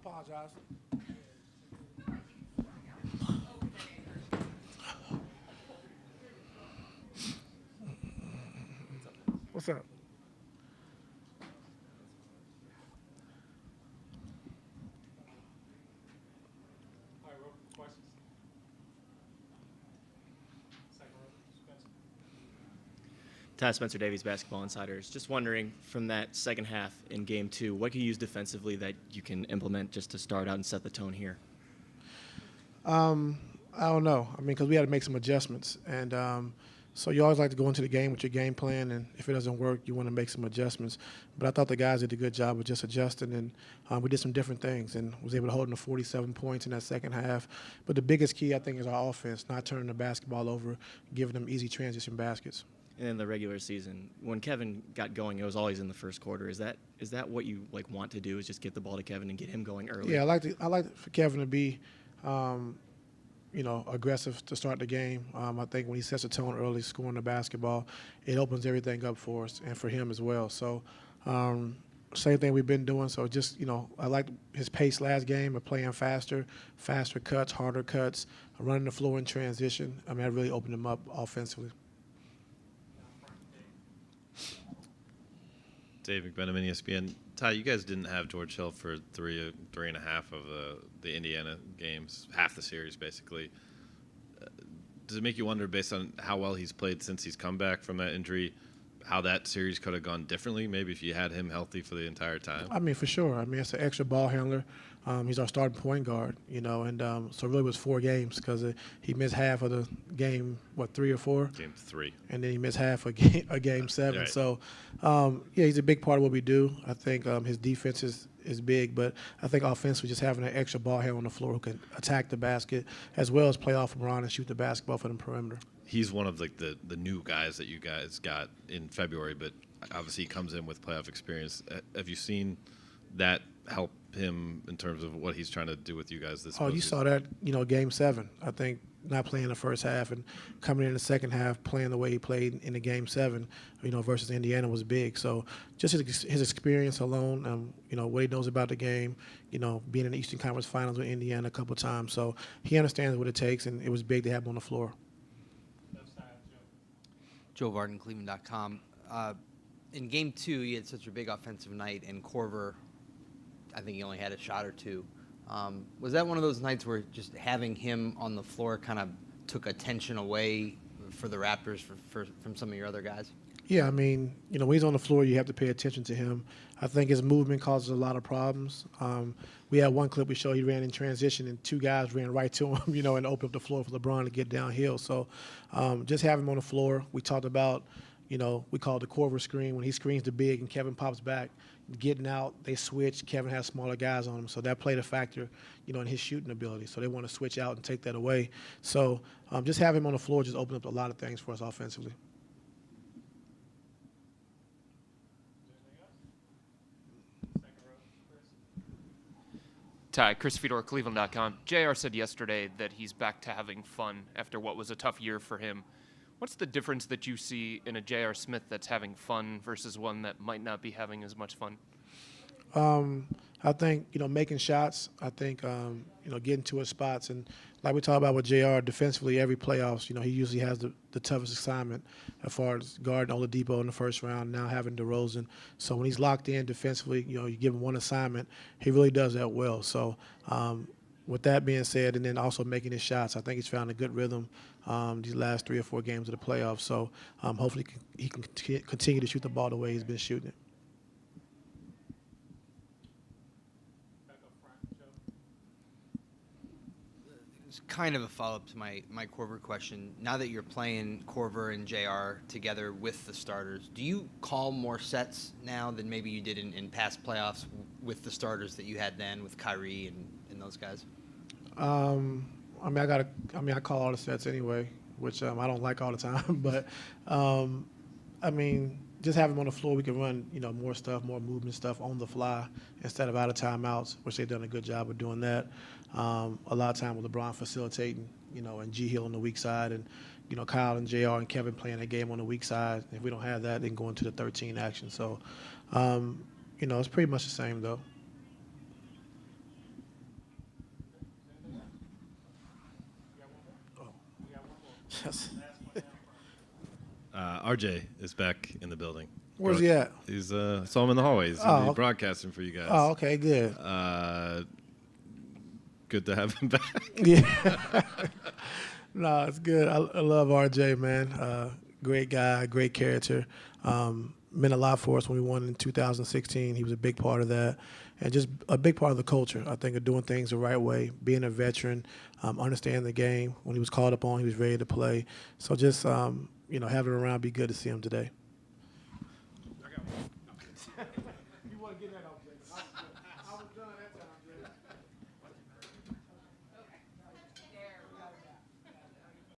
apologize. What's up? Ty Spencer Davies, Basketball Insiders. Just wondering, from that second half in Game 2, what can you use defensively that you can implement just to start out and set the tone here? I don't know. I mean, because we had to make some adjustments, and so you always like to go into the game with your game plan, and if it doesn't work, you want to make some adjustments. But I thought the guys did a good job of just adjusting, and we did some different things, and was able to hold them to 47 points in that second half. But the biggest key, I think, is our offense, not turning the basketball over, giving them easy transition baskets. And in the regular season, when Kevin got going, it was always in the first quarter. Is that what you want to do? Is just get the ball to Kevin and get him going early? Yeah, I like for Kevin to be, aggressive to start the game. I think when he sets the tone early, scoring the basketball, it opens everything up for us and for him as well. So, same thing we've been doing. So just I like his pace last game of playing faster cuts, harder cuts, running the floor in transition. I mean, that really opened him up offensively. Dave McBenamin, ESPN. Ty, you guys didn't have George Hill for three and a half of the Indiana games, half the series basically. Does it make you wonder, based on how well he's played since he's come back from that injury, how that series could have gone differently, maybe if you had him healthy for the entire time? I mean, for sure. I mean, it's an extra ball handler. He's our starting point guard, and so really it was 4 games because he missed half of the game, 3 or 4? Game 3. And then he missed half of game 7. Right. So, he's a big part of what we do. I think his defense is big, but I think offensively just having an extra ball handler on the floor who can attack the basket as well as play off from Ron and shoot the basketball from the perimeter. He's one of the new guys that you guys got in February, but obviously he comes in with playoff experience. Have you seen that help him in terms of what he's trying to do with you guys this postseason? You saw that, game 7. I think not playing the first half and coming in the second half, playing the way he played in the game 7, versus Indiana was big. So just his experience alone, what he knows about the game, being in the Eastern Conference Finals with Indiana a couple of times. So he understands what it takes, and it was big to have him on the floor. Joe Varden, Cleveland.com. In Game 2, you had such a big offensive night, and Korver, I think he only had a shot or 2. Was that one of those nights where just having him on the floor kind of took attention away for the Raptors from some of your other guys? Yeah, I mean, when he's on the floor, you have to pay attention to him. I think his movement causes a lot of problems. We had one clip we showed he ran in transition, and 2 guys ran right to him, and opened up the floor for LeBron to get downhill. So just having him on the floor, we talked about, we call it the Korver screen. When he screens the big and Kevin pops back, getting out, they switch. Kevin has smaller guys on him, so that played a factor, in his shooting ability. So they want to switch out and take that away. So just having him on the floor just opened up a lot of things for us offensively. Ty, Chris Fedor, Cleveland.com. JR said yesterday that he's back to having fun after what was a tough year for him. What's the difference that you see in a J.R. Smith that's having fun versus one that might not be having as much fun? I think, making shots. I think, getting to his spots. And like we talked about with JR, defensively, every playoffs, he usually has the toughest assignment as far as guarding Oladipo in the first round, now having DeRozan. So when he's locked in defensively, you give him one assignment, he really does that well. So with that being said, and then also making his shots, I think he's found a good rhythm these last 3 or 4 games of the playoffs. So hopefully he can continue to shoot the ball the way he's been shooting it. It's kind of a follow-up to my Korver question. Now that you're playing Korver and JR together with the starters, do you call more sets now than maybe you did in past playoffs with the starters that you had then with Kyrie and those guys? I call all the sets anyway, which I don't like all the time. But, just having him on the floor, we can run, more stuff, more movement stuff on the fly instead of out of timeouts, which they've done a good job of doing that. A lot of time with LeBron facilitating, and G Hill on the weak side, and, Kyle and JR and Kevin playing that game on the weak side. If we don't have that, then going to the 13 action. So, it's pretty much the same, though. RJ is back in the building. Where's he at? He's saw him in the hallway. He's gonna be Oh. broadcasting for you guys. Oh, okay, good. Good to have him back. Yeah. No, it's good. I love RJ, man. Great guy, great character. Meant a lot for us when we won in 2016. He was a big part of that, and just a big part of the culture, I think, of doing things the right way, being a veteran, understanding the game. When he was called upon, he was ready to play. So just, having him around, be good to see him today. You want to get that